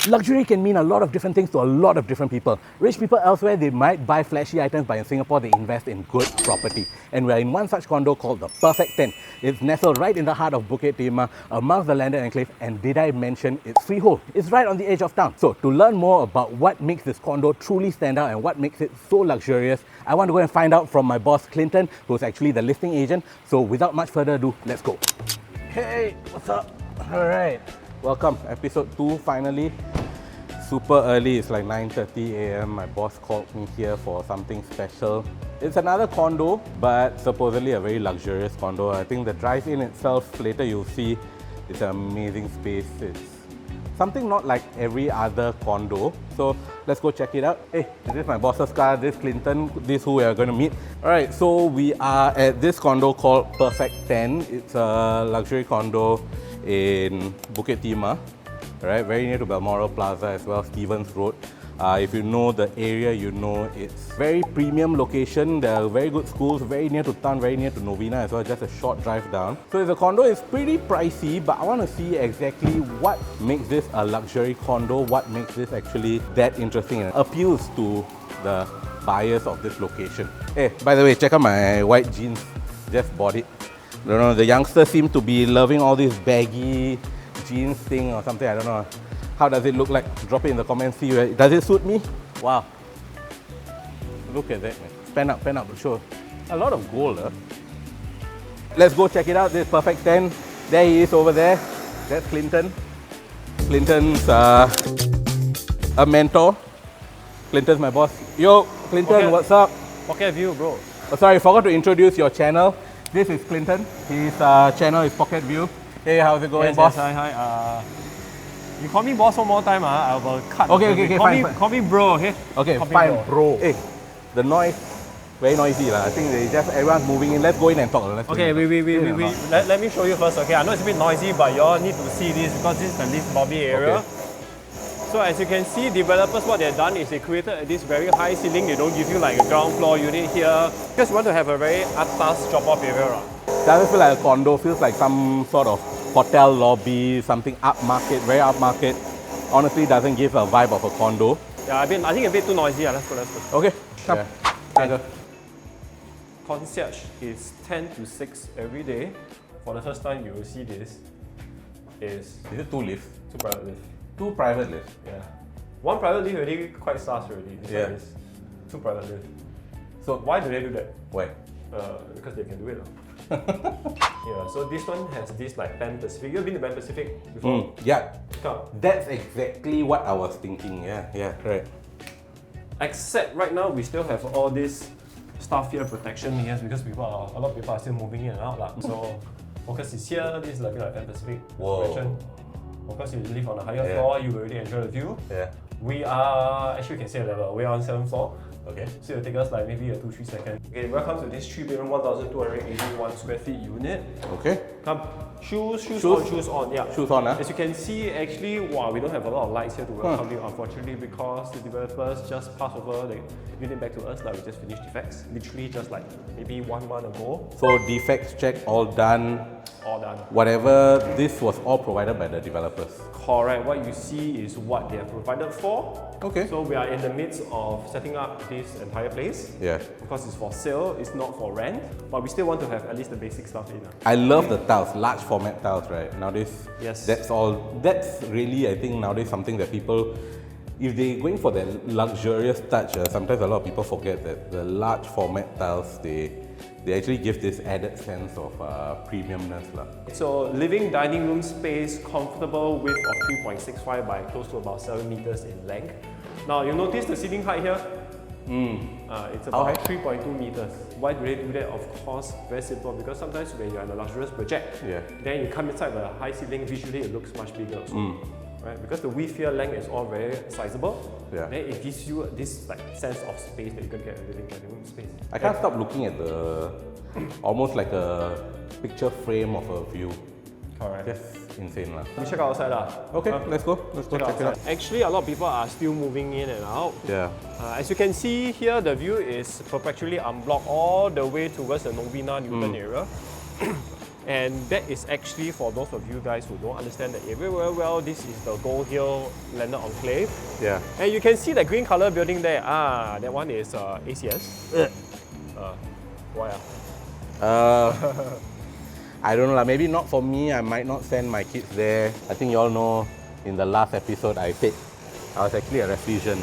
Luxury can mean a lot of different things to a lot of different people. Rich people elsewhere, they might buy flashy items, but in Singapore, they invest in good property. And we're in one such condo called the Perfect 10. It's nestled right in the heart of Bukit Timah, amongst the landed enclave, and did I mention it's freehold? It's right on the edge of town. So to learn more about what makes this condo truly stand out and what makes it so luxurious, I want to go and find out from my boss Clinton, who's actually the listing agent. So without much further ado, let's go. Hey, what's up? All right. Welcome, episode 2 finally. Super early, it's like 9:30 a.m. My boss called me here for something special. It's another condo, but supposedly a very luxurious condo. I think the drive-in itself, later you'll see, it's an amazing space. It's something not like every other condo. So let's go check it out. Hey, this is my boss's car, this is Clinton, this is who we are going to meet. Alright, so we are at this condo called Perfect 10. It's a luxury condo in Bukit Timah, right? Very near to Balmoral Plaza as well, Stevens Road. If you know the area, you know it's very premium location. There are very good schools, very near to town, very near to Novena as well, just a short drive down. So the condo is pretty pricey, but I want to see exactly what makes this a luxury condo, what makes this actually that interesting and appeals to the buyers of this location. Hey, by the way, check out my white jeans. Just bought it. I don't know, the youngsters seem to be loving all this baggy jeans thing or something, I don't know. How does it look like? Drop it in the comments, see. Does it suit me? Wow. Look at that, man. Pen up, sure. A lot of gold, huh? Let's go check it out. This is Perfect 10. There he is over there. That's Clinton. Clinton's a mentor. Clinton's my boss. Yo, Clinton, okay. What's up? Pocket View, bro. Oh, sorry, I forgot to introduce your channel. This is Clinton. His channel is Pocket View. Hey, how's it going, boss? Yes, hi. You call me boss one more time, I will cut. Okay, fine. Call me bro, okay? Okay, fine, bro. Hey, the noise, very noisy. I think everyone's moving in. Let's go in and talk. Okay, let me show you first, okay? I know it's a bit noisy, but you all need to see this because this is the lift lobby area. Okay. So as you can see, developers, what they've done is they created this very high ceiling. They don't give you like a ground floor unit here because you want to have a very atas drop-off area. Doesn't feel like a condo, feels like some sort of hotel lobby, something upmarket, very upmarket. Honestly, doesn't give a vibe of a condo. Yeah, I think a bit too noisy. Let's go. Okay, come. Yeah. Concierge is 10 to 6 every day. For the first time you will see this. Is it 2 lifts? 2 private lifts. 2 private lifts? Yeah. 1 private lift already quite sus already. This one is 2 private lifts. So why do they do that? Why? Because they can do it. Yeah, so this one has this like Pan Pacific. You've been to Pan Pacific before? Yeah. That's exactly what I was thinking. Yeah, right. Except right now we still have all this staff here protection here because a lot of people are still moving in and out. So focus is here, this is like Pan Pacific protection. Focus you live on a higher floor, you will really enjoy the view. Yeah. We are, actually you can say a level, we are on 7th floor. Okay. So it'll take us like maybe a 2-3 seconds. Okay, welcome to this 3-bedroom, 1,281 square feet unit. Okay. Come, shoes on, yeah. Shoes on, As you can see, actually, wow, we don't have a lot of lights here to welcome you, unfortunately, because the developers just passed over the unit back to us, like we just finished defects, literally just like maybe 1 month ago. So defects check, all done. All done. Whatever, this was all provided by the developers. Correct. What you see is what they have provided for. Okay. So we are in the midst of setting up this entire place. Yeah. Because it's for sale, it's not for rent. But we still want to have at least the basic stuff in. I love the tiles, large format tiles, right? Nowadays, that's really, I think, nowadays something that people, if they're going for that luxurious touch, sometimes a lot of people forget that the large format tiles, they actually give this added sense of premiumness. So living dining room space, comfortable width of 3.65 by close to about 7 meters in length. Now you notice the ceiling height here? It's about 3.2 meters. Why do they do that? Of course, very simple, because sometimes when you're in a luxurious project, then you come inside the high ceiling, visually it looks much bigger. Right? Because the width here, length is all very sizable, then it gives you this like sense of space that you can get in living dining room space. I can't stop looking at the almost like a picture frame of a view. Correct. That's insane. We check outside. Okay, let's go. Let's go check it out. Actually, a lot of people are still moving in and out. Yeah. As you can see here, the view is perpetually unblocked all the way towards the Novena Newton area. And that is actually, for those of you guys who don't understand the area very well, this is the Gold Hill Landed Enclave. Yeah. And you can see the green color building there. Ah, that one is ACS. Why? I don't know, maybe not for me. I might not send my kids there. I think you all know in the last episode I said I was actually a refugian.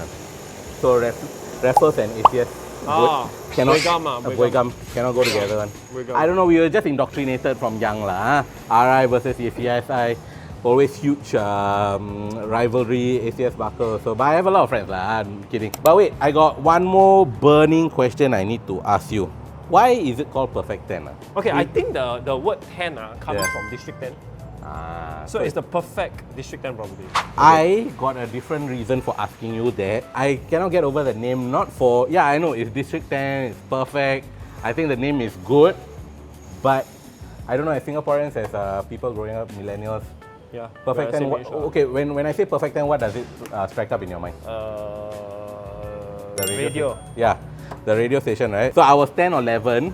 So Raffles and ACS Boygam cannot go together. I don't know, we were just indoctrinated from young. RI versus ACSI, always huge rivalry, ACS Buckle. So, but I have a lot of friends. I'm kidding. But wait, I got one more burning question I need to ask you. Why is it called Perfect 10? Okay, I think the word 10 comes from District 10. So it's the perfect District 10 property. I got a different reason for asking you that. I cannot get over the name, not for, yeah, I know it's District 10, it's perfect. I think the name is good, but I don't know, as Singaporeans, as people growing up, millennials, Yeah. Perfect 10, okay, when I say Perfect 10, what does it strike up in your mind? The radio. Yeah, the radio station, right? So I was 10 or 11.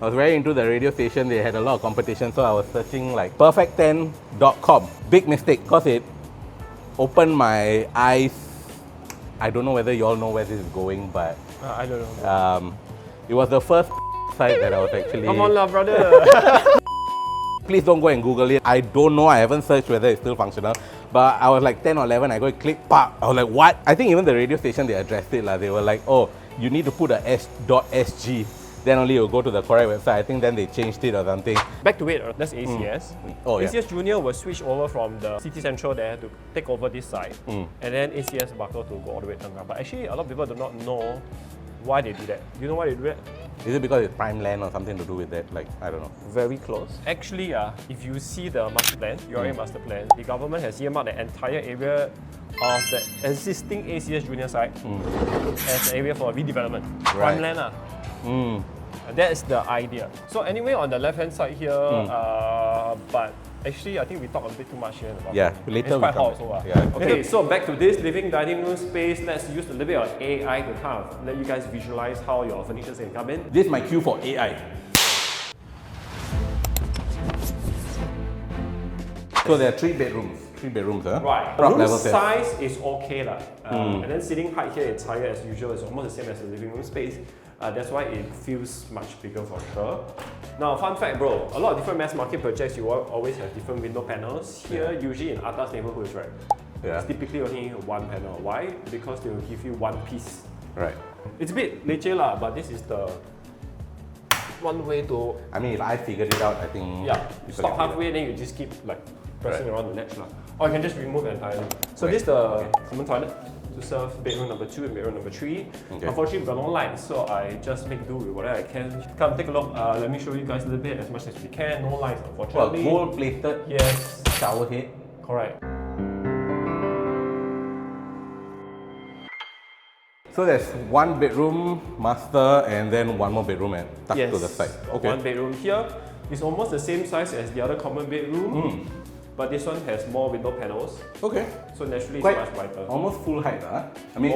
I was very into the radio station. They had a lot of competition, so I was searching like perfect10.com. Big mistake, because it opened my eyes. I don't know whether you all know where this is going, but I don't know. it was the first site that I was actually... Come on lah, brother. Please don't go and Google it. I don't know, I haven't searched whether it's still functional. But I was like 10 or 11, I go and click, pop. I was like, what? I think even the radio station, they addressed it. They were like, oh, you need to put a s.sg. Then only you'll go to the correct website. I think then they changed it or something. Back to it, that's ACS. Oh, yeah. ACS Junior was switched over from the City Central there to take over this side. And then ACS Buckle to go all the way to Tengah. But actually, a lot of people do not know why they do that. Do you know why they do that? Is it because it's prime land or something to do with that? I don't know. Very close. Actually, if you see the master plan, URA master plan, the government has earmarked the entire area of the existing ACS Junior site as an area for redevelopment. Prime land. That is the idea. So anyway, on the left-hand side here, but actually, I think we talk a bit too much here. Yeah, later it's quite we hot also. Yeah. Okay, so back to this living dining room space. Let's use a little bit of AI to kind of let you guys visualize how your furniture can come in. This is my cue for AI. So there are three bedrooms. Right. Room size is okay lah. And then sitting height here is higher as usual. It's almost the same as the living room space. That's why it feels much bigger for sure. Now, fun fact, bro, a lot of different mass market projects, you always have different window panels. Here, usually in atas neighborhoods, right? It's typically only one panel. Why? Because they will give you one piece. Right. It's a bit leceh lah, but this is the one way to... I mean, if I figured it out, I think... Yeah, you stop halfway, then you just keep pressing around the ledge lah. Or you can just remove it entirely. So this is the common toilet to serve bedroom number 2 and bedroom number 3. Unfortunately, we've got no lights, so I just make do with whatever I can. Come take a look. Let me show you guys a little bit as much as we can. No lights, unfortunately. Well, gold plated. Yes. Shower head. Correct. So there's one bedroom master and then one more bedroom tucked to the side. Okay. One bedroom here. It's almost the same size as the other common bedroom. But this one has more window panels. Okay. So naturally it's much wider. Almost full height. I mean,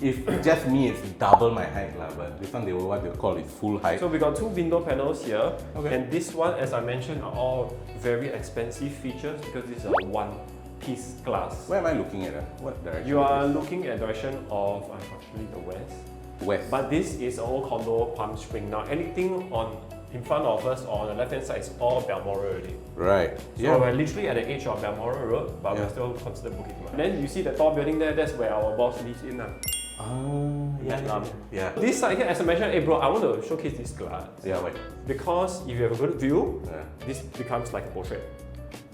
if just me, it's double my height. But this one, what they call it full height. So we got 2 window panels here. And this one, as I mentioned, are all very expensive features because this is a one-piece glass. Where am I looking at? What direction? You are looking at direction of, unfortunately, the west. West. But this is all Condo Palm Spring. Now, anything in front of us or on the left-hand side is all Balmoral already. Right. So we're literally at the edge of Balmoral Road, but we're still considered Bukit Timah. Then you see the tall building there, that's where our boss lives in. Yeah. This side here, as I mentioned, hey bro, I want to showcase this glass. Yeah, why? Because if you have a good view, this becomes like a portrait.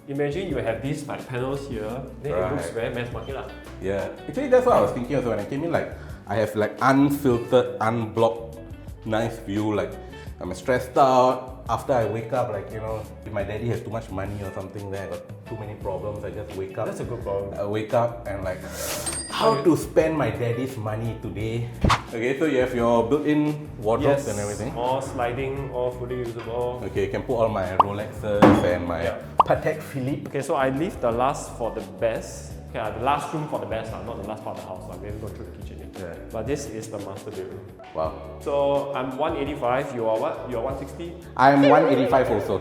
Imagine you have these panels here, then it looks very mass market lah. Yeah. Actually, that's what I was thinking also when I came in. I have unfiltered, unblocked, nice view. I'm stressed out. After I wake up, if my daddy has too much money or something, then I got too many problems, I just wake up. That's a good problem. I wake up and how to spend my daddy's money today. Okay, so you have your built-in wardrobes and everything. All sliding, all fully usable. Okay, you can put all my Rolexes and my Patek Philippe. Okay, so I leave the last for the best. Okay, the last room for the best, not the last part of the house. We haven't gone through the kitchen yet. Yeah. But this is the master bedroom. Wow. So I'm 185, you are what? You are 160? I'm 185 also.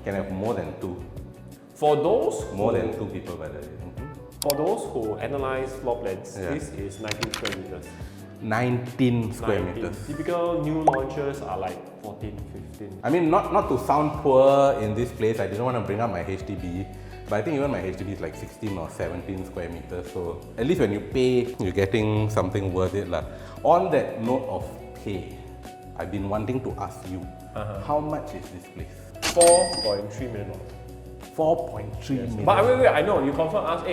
Can have more than two. For those More than two people by the way. For those who analyze floor plans, Yeah. this is 19 square meters. 19 square 19. meters. Typical new launches are like 14, 15. I mean, not to sound poor in this place, I didn't want to bring up my HDB, but I think even my HDB is like 16 or 17 square meters, so at least when you pay, you're getting something worth it lah. On that note of pay, I've been wanting to ask you, how much is this place? $4.3 million. 4.3 million. But wait, I know, you confirm ask,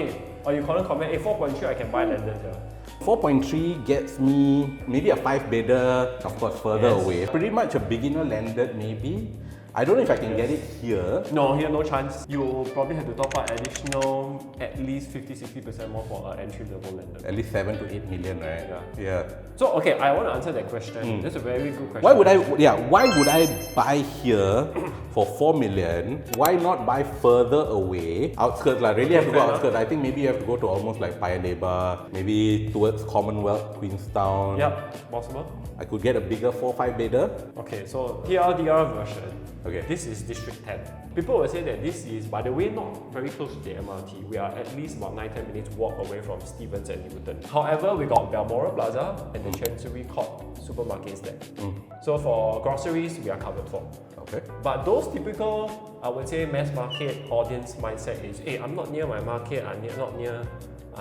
or you confirm comment, 4.3 I can buy landed here. 4.3 gets me maybe a 5-bedder, of course further away. Pretty much a beginner landed maybe. I don't know if I can get it here. No, here no chance. You probably have to top up additional at least 50-60% more for an entry level landed. At least 7 to 8 million, right? Yeah. So okay, I want to answer that question. That's a very good question. Why would I buy here for 4 million? Why not buy further away? Outskirts lah, really have to go outskirts. I think maybe you have to go to almost like Paya Lebar, maybe towards Commonwealth, Queenstown. Yep, possible. I could get a bigger 4-5 bedder. Okay, so TLDR version. Okay. This is District 10. People will say that this is, by the way, not very close to the MRT. We are at least about 9-10 minutes walk away from Stevens and Newton. However, we got Balmoral Plaza and the Chancery Court supermarkets there. So for groceries, we are covered for. Okay. But those typical, I would say, mass market audience mindset is, hey, I'm not near my market, I'm not near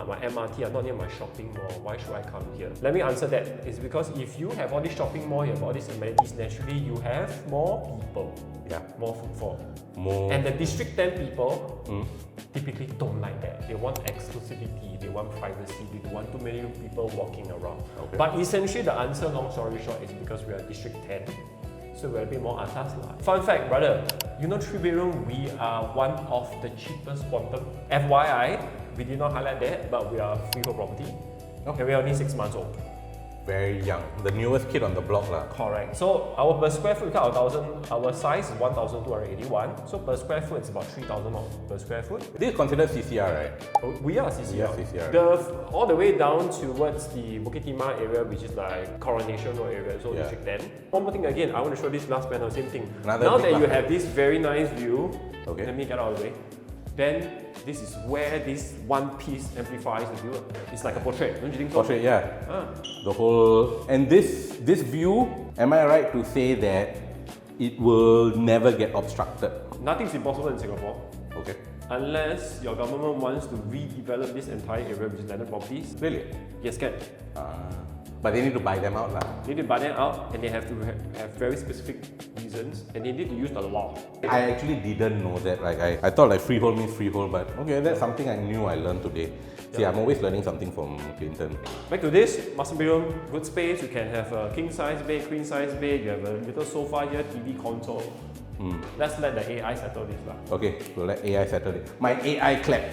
my MRT, I'm not near my shopping mall, why should I come here? Let me answer that. It's because if you have all these shopping mall, you have all these amenities, naturally you have more people. Yeah. More footfall. More. And the District 10 people typically don't like that. They want exclusivity, they want privacy, they don't want too many people walking around. Okay. But essentially the answer, long story short, is because we are District 10. So we're a bit more atas lah. Fun fact, brother, you know 3-bedroom, we are one of the cheapest quantum. FYI, we did not highlight that, but we are freehold property. Okay. And we are only 6 months old. Very young. The newest kid on the block lah. Correct. So our per square foot, our size is 1,281. So per square foot, it's about 3,000 per square foot. This is considered CCR, right? We are CCR. We are CCR. All the way down towards the Bukit Timah area, which is like Coronation Road area, so District 10. One more thing again, I want to show this last panel, same thing. Now that you have this very nice view, let me get out of the way. Then this is where this one piece amplifies the view. It's like a portrait, don't you think so? Portrait, yeah. The whole, and this view, am I right to say that it will never get obstructed? Nothing's impossible in Singapore. Okay. Unless your government wants to redevelop this entire area, which is landed properties. Really? Yes, can. But they need to buy them out lah. They need to buy them out, and they have to have very specific reasons, and they need to use the law. I actually didn't know that. Like I thought like freehold means freehold, but okay, that's something I knew I learned today. See, I'm always learning something from Clinton. Back to this, master bedroom, good space. You can have a king size bed, queen size bed. You have a little sofa here, TV console. Let's let the AI settle this lah. Okay, we'll let AI settle it. My AI clap.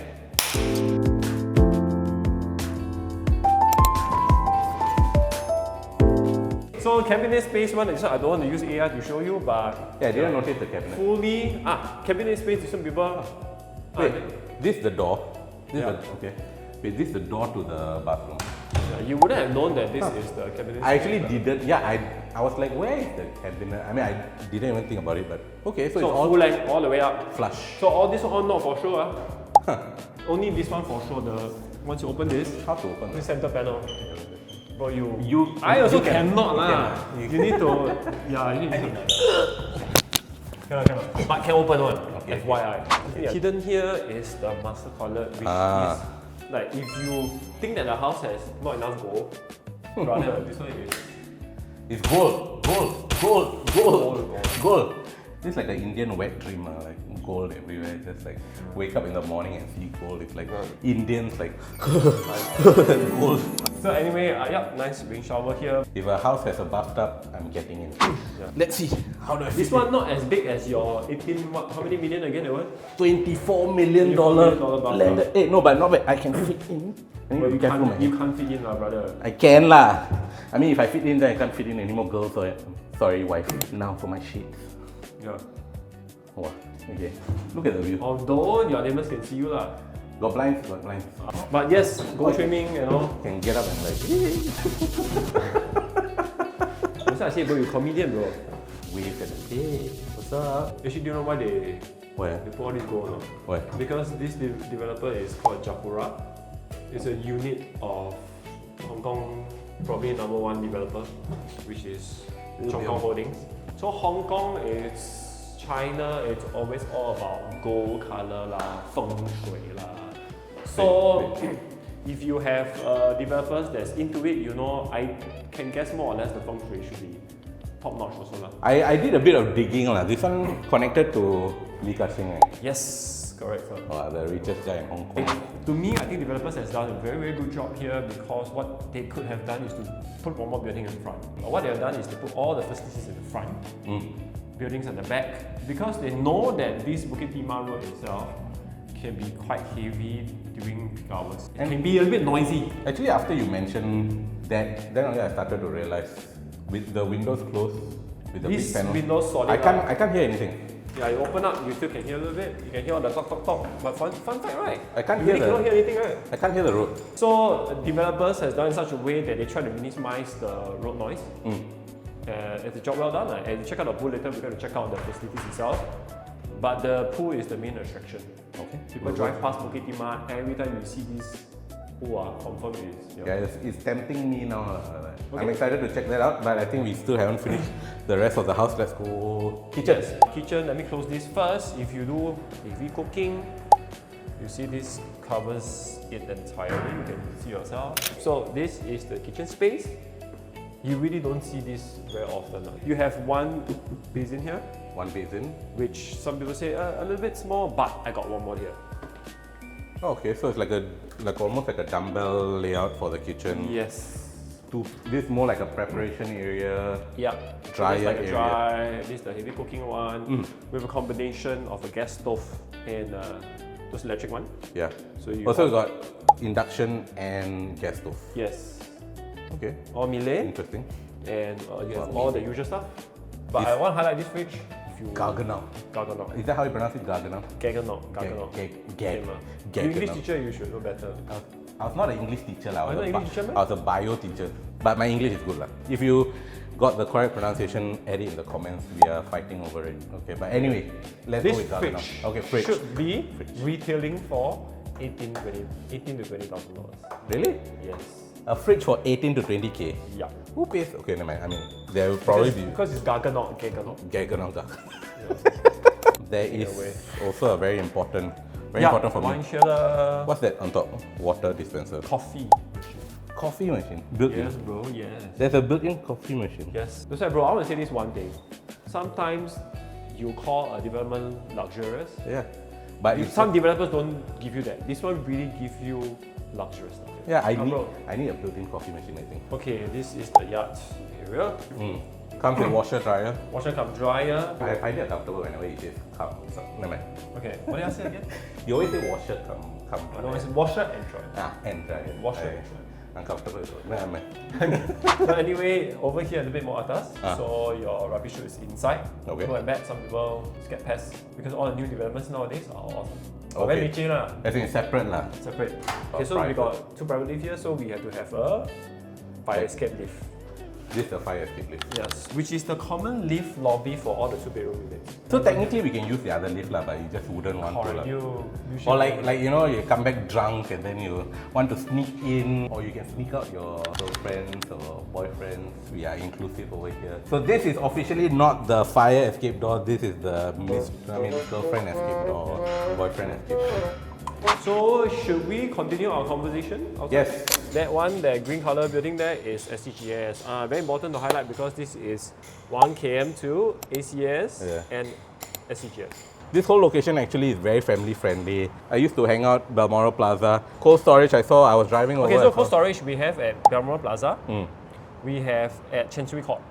So cabinet space one, I don't want to use AI to show you, but Yeah, I didn't notice the cabinet. fully cabinet space. Some people. Wait, this is the door. This Yeah. is the, okay. Wait, this is the door to the bathroom. You wouldn't have known that this is the cabinet. I actually didn't. Yeah, I was like, where is the cabinet? I mean, I didn't even think about it, but okay. So, So it's all full length, all the way up. flush. So all this one not for sure. Only this one for sure. Once you open this, How to open this this? center panel. Bro, I also cannot lah. You need to. Yeah, you need to. Cannot. But can open one. Okay. FYI. Hidden here is the master toilet, which is like if you think that the house has not enough gold, brother, this one is. It's gold. This is like the Indian wet dream, like gold everywhere. Just like wake up in the morning and see gold. It's like Indians like gold. So anyway, nice rain shower here. If a house has a bathtub, I'm getting in. Let's see. How do I This one not as big as your 18. How many million again? That one? $24 million landed. Hey, no, but not bad. I can fit in. Well, you can't fit in, brother. I can lah. I mean, if I fit in, then I can't fit in any more girls. Sorry, wife. Now for my shades. Yeah. Oh, okay. Look at the view. Although your neighbors can see you lah. Got blinds, got blinds. But yes, gold trimming, you know. Can get up and like, That's why I say, bro, you're comedian, bro. wave at the hey, what's up? Actually, do you know why they Where? put all this gold on? Where? Because this developer is called Japura. It's a unit of Hong Kong, probably #1 developer, which is Hong Kong Holdings. So Hong Kong is China, it's always all about gold color lah, feng shui lah. So if you have developers that's into it, you know, I can guess more or less the feng shui should be top notch also lah. I did a bit of digging lah. This one connected to Lee Ka-shing, right? Yes, correct, sir. The richest guy in Hong Kong. To me, I think developers has done a very, very good job here because what they could have done is to put one more building in front. But what they have done is to put all the facilities in the front, buildings at the back, because they know that this Bukit Timah road itself can be quite heavy during peak hours. It can be a little bit noisy. Actually, after you mentioned that, then only I started to realize with the windows closed, with the big This panel, window solid. I can't hear anything. Yeah, you open up, you still can hear a little bit. You can hear all the talk. But fun fact, right? I can't you hear really cannot hear anything, right? I can't hear the road. So developers has done in such a way that they try to minimize the road noise. It's a job well done. And you check out the pool later, we're going to check out the facilities itself. But the pool is the main attraction. Okay. People drive past Bukit Timah, every time you see this pool, confirm it is. Yeah, it's tempting me now. I'm excited to check that out, but I think we still haven't finished the rest of the house. Let's go kitchen. Kitchen, let me close this first. If you do heavy cooking, you see this covers it entirely, you can see yourself. So this is the kitchen space. You really don't see this very often. You have one basin here, One basin. which some people say a little bit small, but I got one more here. Oh, okay, so it's like almost like a dumbbell layout for the kitchen. Yes. This more like a preparation area. Yeah. Dryer so this like a area. dry. This is the heavy cooking one. With a combination of a gas stove and those electric one. Yeah. So you also got induction and gas stove. Yes. Okay. All Miele. Interesting. And you have all the usual stuff. But I want to highlight this fridge. If you Garganel. Garganel. Is that how you pronounce it? Garganel? Garganel. You English teacher, you should know better. I was not an English teacher. I not an English teacher, man? was a bio teacher. But my English is good. If you got the correct pronunciation, add it in the comments. We are fighting over it. Okay, but anyway, let's This go with Garganel. fridge Okay, fridge. should be retailing for $18 to $20,000. Really? Yes. A fridge for 18 to 20k. Yeah. Who pays? Okay, never mind. I mean, there will probably be Because it's Gaga, not Garganel. Garganel. There is also a very important for wine me. chiller. What's that on top? Water dispenser. Coffee. Coffee machine. Built-in. Yes, bro. Yes. There's a built-in coffee machine. Yes. That's why, bro. I want to say this one thing. Sometimes you call a development luxurious. Yeah. But Some developers don't give you that. This one really gives you luxurious stuff. yeah, I bro. need a built-in coffee machine, I think. Okay, this is the yacht area. Comes with washer dryer. Washer cum dryer. I find it uncomfortable whenever it says come. So, never mind. Okay, what did I say again? You always say washer come. No, it's washer and dryer. And dryer. Washer and dryer. Uncomfortable. Never mind. So anyway, over here a little bit more atas. So your rubbish chute is inside. Okay. Go and bad, some people get pests because all the new developments nowadays are awesome. But Okay. very leceh lah. I think it's separate lah. Separate. Okay, so we got two private lift here, so we have to have a fire escape lift. This is the fire escape lift. Yes, which is the common lift lobby for all the two-bedroom units. So technically we can use the other lift lah, but you just wouldn't want to lah. You Or like you know, you come back drunk and then you want to sneak in, or you can sneak out your girlfriends or boyfriends. We are inclusive over here. So this is officially not the fire escape door. This is the girlfriend escape door, boyfriend escape door. So should we continue our conversation? Yes. That one, that green color building there is SCGS. Very important to highlight because this is 1 km to ACS and SCGS. This whole location actually is very family friendly. I used to hang out Balmoral Plaza. Cold storage I was driving over. Okay, so cold storage we have at Balmoral Plaza. We have at Chancery Court.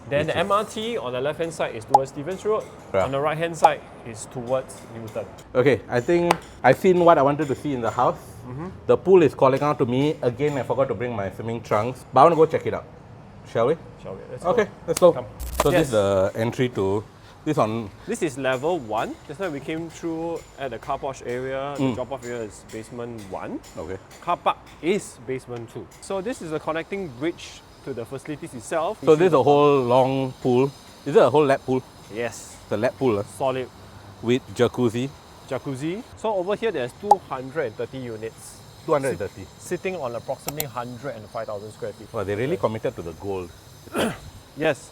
Then the MRT on the left hand side is towards Stevens Road. Yeah. On the right hand side is towards Newton. Okay, I think I've seen what I wanted to see in the house. The pool is calling out to me. Again, I forgot to bring my swimming trunks. But I want to go check it out. Shall we? Shall we? Let's Okay, go. let's go. Come. So this Yes. is the entry to This is level 1. Just now we came through at the car wash area. The drop-off area is basement 1. Okay. Car park is basement 2. So this is a connecting bridge to the facilities itself. So this is a whole long pool. Is it a whole lap pool? Yes. It's a lap pool Solid with jacuzzi. So over here there's 230 units. 230. Sitting on approximately 105,000 square feet. Well, they really committed to the gold. Yes.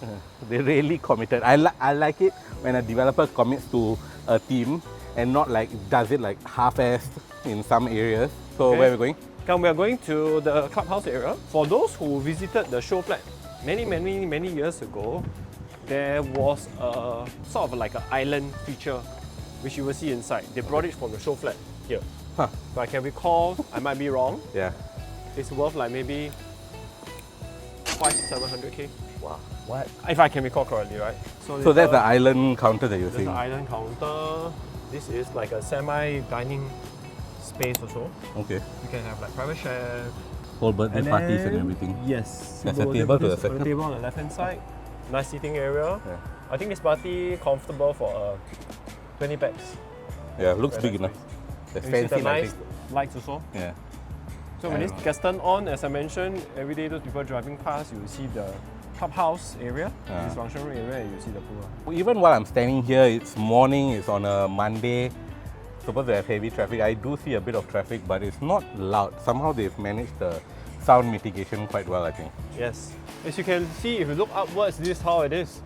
They really committed. I like it when a developer commits to a theme and not like does it like half-assed in some areas. So Okay. where are we going? Come, we are going to the clubhouse area. For those who visited the show flat many years ago, there was a sort of like an island feature which you will see inside. They brought it from the show flat here. Huh. If I can recall, I might be wrong. Yeah. It's worth like maybe 500-700k. Wow. What? If I can recall correctly, right? So that's the island counter that you're there's saying? an island counter. This is like a semi-dining space also. Okay. You can have like private chef. Whole birthday parties and everything. Yes. There's a table to the A second. table on the left hand side. Nice seating area. Yeah. I think this party comfortable for 20 packs. Yeah, looks Very big nice enough. There's And you see fancy the nice lighting. lights also. Yeah. So when I this know. gets turned on, as I mentioned, every day those people driving past, you will see the clubhouse area, this function room area, and you see the pool. Even while I'm standing here, it's morning, it's on a Monday. Supposed to have heavy traffic. I do see a bit of traffic, but it's not loud. Somehow they've managed the sound mitigation quite well, I think. Yes. As you can see, if you look upwards, this is how it is.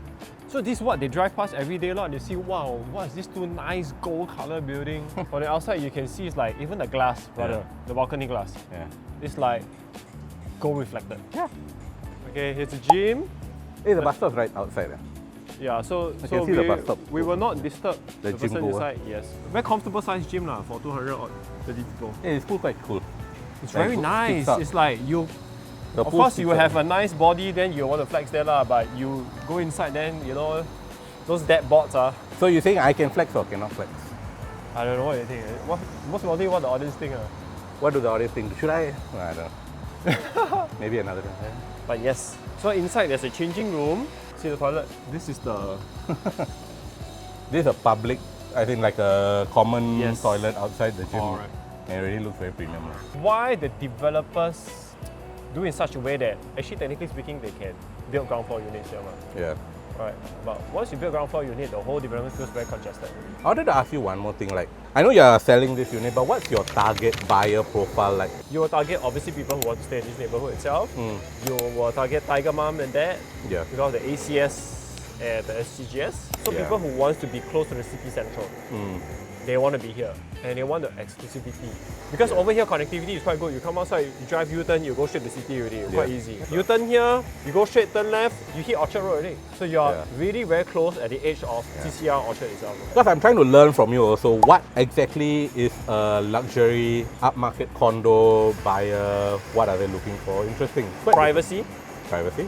So this is what they drive past every day, and they see, wow, what is this two nice gold color building? On the outside, you can see it's like, even the glass, rather, the balcony glass, Yeah. it's like gold reflected. Yeah. Okay, here's a gym. Hey, the bus stop's right outside. Yeah, so can see the bus stop. we will not disturb The the gym person goer. inside. Yes, very comfortable size gym lah for 230 people. Hey, it's quite cool. It's Like, very good nice. sticks out. It's like you. The Of pool course, you will sticks have a nice body, then you want to flex there lah. But you go inside, then you know those dead boards are. So you're saying I can flex or cannot flex? I don't know what you think. What most importantly, what the audience think. What do the audience think? Should I? No, I don't know. Maybe another time. But yes. So inside there's a changing room. See the toilet. This is the. This is a public, I think like a common Yes. toilet outside the gym. Alright. And it really looks very premium. Why the developers do in such a way that actually technically speaking they can build ground floor units here, mah. Yeah. Right. But once you build ground floor unit, the whole development feels very congested. I wanted to ask you one more thing. Like, I know you're selling this unit, but what's your target buyer profile like? You will target obviously people who want to stay in this neighborhood itself. You will target tiger mom and dad Yeah. because the ACS and the SGGS. So Yeah. people who want to be close to the city central, they want to be here and they want the exclusivity. Because over here connectivity is quite good. You come outside, you drive U-turn, you go straight to the city already. Quite easy. U-turn here, you go straight, turn left, you hit Orchard Road already. So you are really very close at the edge of TCR Orchard itself. Because I'm trying to learn from you also, what exactly is a luxury upmarket condo buyer? What are they looking for? Interesting. Quite Privacy. Privacy.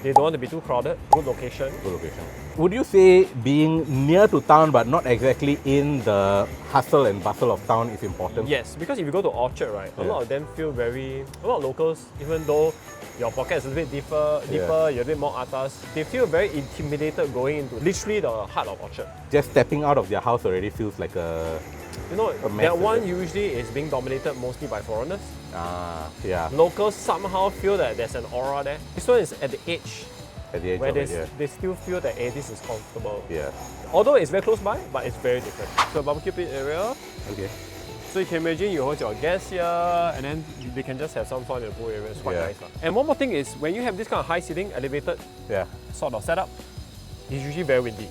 They don't want to be too crowded. Good location. Good location. Would you say being near to town but not exactly in the hustle and bustle of town is important? Yes, because if you go to Orchard, right, a lot of them feel a lot of locals, even though your pocket is a bit deeper, you're a bit more atas, they feel very intimidated going into literally the heart of Orchard. Just stepping out of their house already feels like a... You know, mess, that is one it? usually is being dominated mostly by foreigners. Yeah. Locals somehow feel that there's an aura there. This one is at the edge, At the edge where of it, yeah. they still feel that this is comfortable. Yeah. Although it's very close by, but it's very different. So barbecue pit area. Okay. So you can imagine you host your guests here and then they can just have some fun in the pool area. It's quite nice. And one more thing is when you have this kind of high ceiling, elevated sort of setup, it's usually very windy.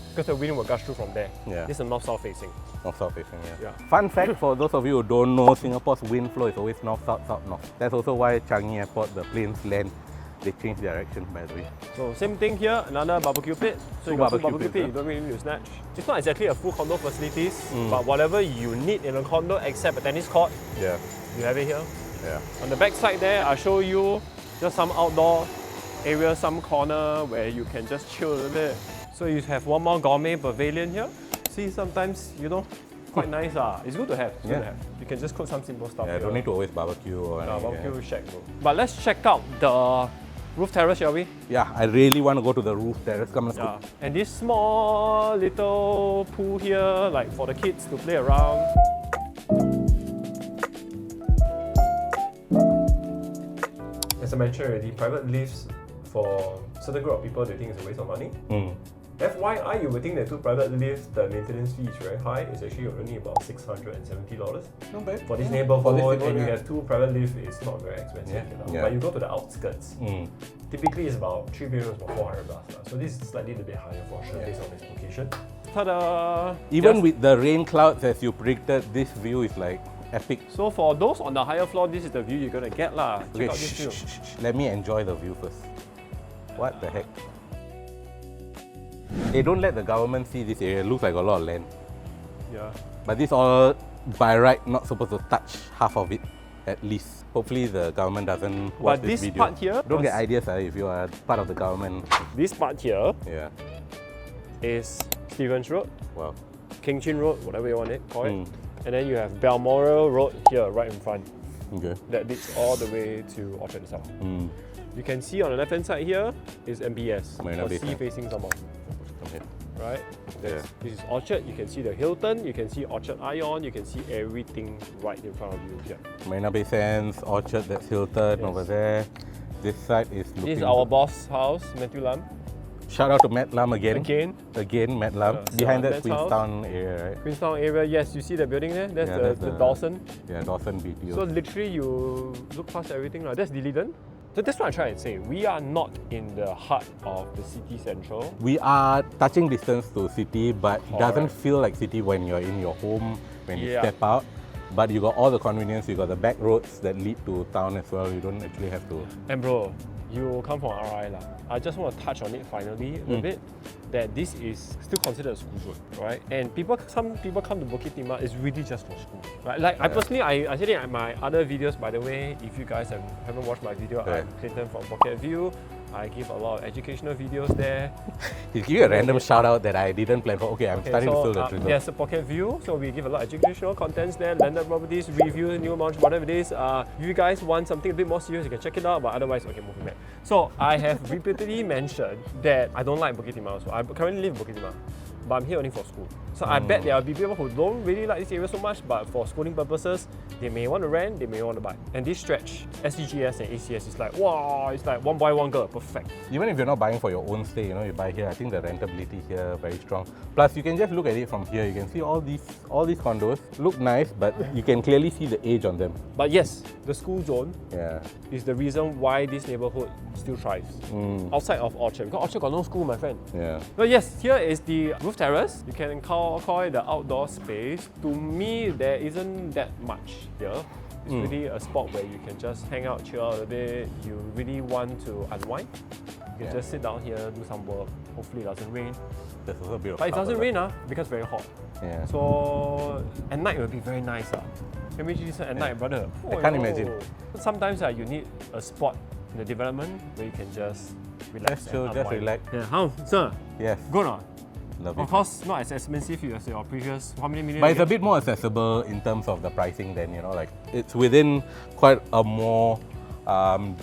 Because the wind will gush through from there. Yeah. This is north-south facing. North-south facing, Yeah. Fun fact for those of you who don't know, Singapore's wind flow is always north-south, south-north. That's also why Changi Airport, the planes land, they change direction, by the way. So same thing here, another barbecue pit. So you got two barbecue pit, you don't really need to snatch. It's not exactly a full condo facilities, but whatever you need in a condo except a tennis court, you have it here. Yeah. On the back side there, I'll show you just some outdoor area, some corner where you can just chill a little bit. So you have one more gourmet pavilion here. See, sometimes, you know, quite nice. It's good to have. It's good to have. You can just cook some simple stuff. Yeah, don't need to always barbecue or anything. Barbecue shack. But let's check out the Roof terrace, shall we? Yeah, I really want to go to the roof terrace. Come, let's Yeah. go. And this small little pool here, like for the kids to play around. As I mentioned already, private lifts for certain group of people, they think it's a waste of money. FYI, you would think that two private lifts, the maintenance fee is very high. It's actually only about $670 Not bad. for this Yeah. neighborhood, For this neighborhood, and you yeah. have two private lifts. It's not very expensive, Yeah. you know. Yeah. But you go to the outskirts, typically it's about 3 bedrooms, about 400 plus. So this is slightly a bit higher for sure, based on its location. Ta-da! Even Just- with the rain clouds, as you predicted, this view is like epic. So for those on the higher floor, this is the view you're gonna get lah. Check Okay, out this shh, view. shh, shh, shh. Let me enjoy the view first. What the heck? Hey, don't let the government see this area. It looks like a lot of land. Yeah. But this all, by right, not supposed to touch half of it, at least. Hopefully the government doesn't watch But this this video. part here Don't get was- ideas if you are part of the government. This part here Yeah, is Stevens Road, wow. King Chin Road, whatever you want it, call it. Mm. And then you have Balmoral Road here, right in front. Okay. That leads all the way to Orchard itself. Mm. You can see on the left hand side here is MBS, Marina or Bay sea Sands. facing Sembawang, Okay. right? Yeah. This is Orchard, you can see the Hilton, you can see Orchard Ion, you can see everything right in front of you here. Marina Bay Sands, Orchard, that's Hilton Yes. over there. This side is looking This is our boss house, Matthew Lam. Shout out to Matt Lam again. Again, Matt Lam. so Behind that Matt's house. Queenstown area, right? Queenstown area, yes, you see the building there? That's, Yeah, the, that's the the- Dawson. Yeah, Dawson BTO. So literally you look past everything. That's Dilidan. So that's what I try and say. We are not in the heart of the city central. We are touching distance to city, but doesn't Correct. feel like city when you're in your home, when you Yeah. step out. But you got all the convenience, you got the back roads that lead to town as well. You don't actually have to. And bro, you come from RI lah. I just want to touch on it finally a little bit. That this is still considered a school zone, right? And some people come to Bukit Timah is really just for school, right? Like I personally, I said it in my other videos. By the way, if you guys haven't watched my video, Yeah. I'm Clinton from Pocket View. I give a lot of educational videos there. He'll give you a random shout out that I didn't plan for. Okay, I'm starting to feel the trigger. There's a Pocket View, so we give a lot of educational contents there, landed properties, review, new launch, whatever it is. You guys want something a bit more serious, you can check it out, but otherwise, okay, moving back. So I have repeatedly mentioned that I don't like Bukit Timah, so I currently live in Bukit Timah, but I'm here only for school. So I bet there will be people who don't really like this area so much, but for schooling purposes, they may want to rent, they may want to buy. And this stretch, SCGS and ACS is like, wow, it's like one boy, one girl, perfect. Even if you're not buying for your own stay, you know, you buy here, I think the rentability here very strong. Plus, you can just look at it from here. You can see all these condos look nice, but you can clearly see the age on them. But yes, the school zone Yeah. is the reason why this neighborhood still thrives. Outside of Orchard, because Orchard got no school, my friend. Yeah. But yes, here is the roof terrace. You can call it the outdoor space. To me, there isn't that much here. It's really a spot where you can just hang out, chill out a bit. You really want to unwind. You can just sit down here, do some work. Hopefully it doesn't rain. There's also a bit of But it cloud doesn't over rain because very hot. Yeah. So at night it will be very nice. Can we do this at night, brother? I can't imagine. Sometimes you need a spot in the development where you can just relax. Just chill, and just unwind. relax. Yeah, how, sir? Yes. Good or not? Love Of it. course, not as expensive as your previous. How many million? But it's a again? bit more accessible in terms of the pricing than, you know, like it's within quite a more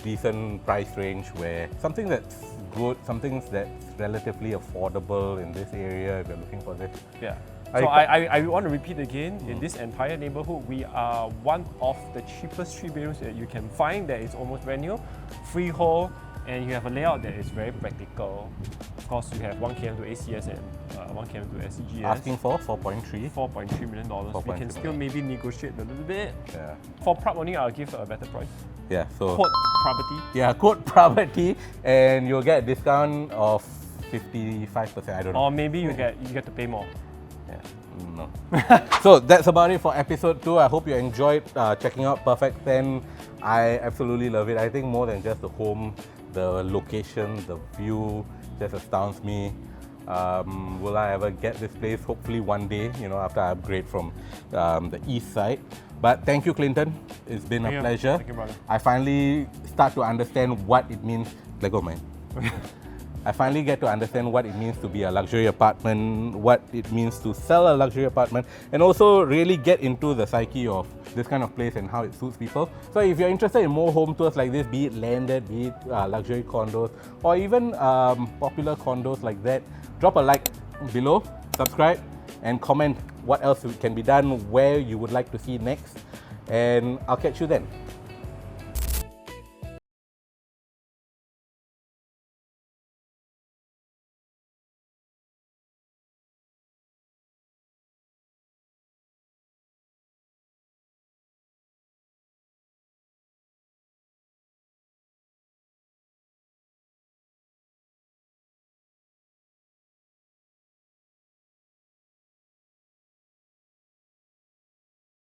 decent price range where something that's good, something that's relatively affordable in this area if you're looking for this. Yeah. I- So I want to repeat again, in this entire neighborhood, we are one of the cheapest 3 bedrooms that you can find that is almost brand new, freehold, and you have a layout that is very practical. Of course, you have 1 km to ACS and 1 km to SCGS. Asking for 4.3. $4.3 million. We 4.3 can still maybe negotiate a little bit. Yeah. For Prab only, I'll give a better price. Yeah. So Quote Praberty. yeah, code Praberty, and you'll get a discount of 55%. I don't know. Or maybe you get to pay more. Yeah. No. So that's about it for episode 2. I hope you enjoyed checking out Perfect 10. I absolutely love it. I think more than just the home, the location, the view just astounds me. Will I ever get this place? Hopefully one day, you know, after I upgrade from the east side. But thank you, Clinton. It's been Thank a you. pleasure. Thank you, brother. I finally start to understand what it means. Let go, man. I finally get to understand what it means to be a luxury apartment, what it means to sell a luxury apartment, and also really get into the psyche of this kind of place and how it suits people. So if you're interested in more home tours like this, be it landed, be it luxury condos, or even popular condos like that, drop a like below, subscribe, and comment what else can be done, where you would like to see next, and I'll catch you then.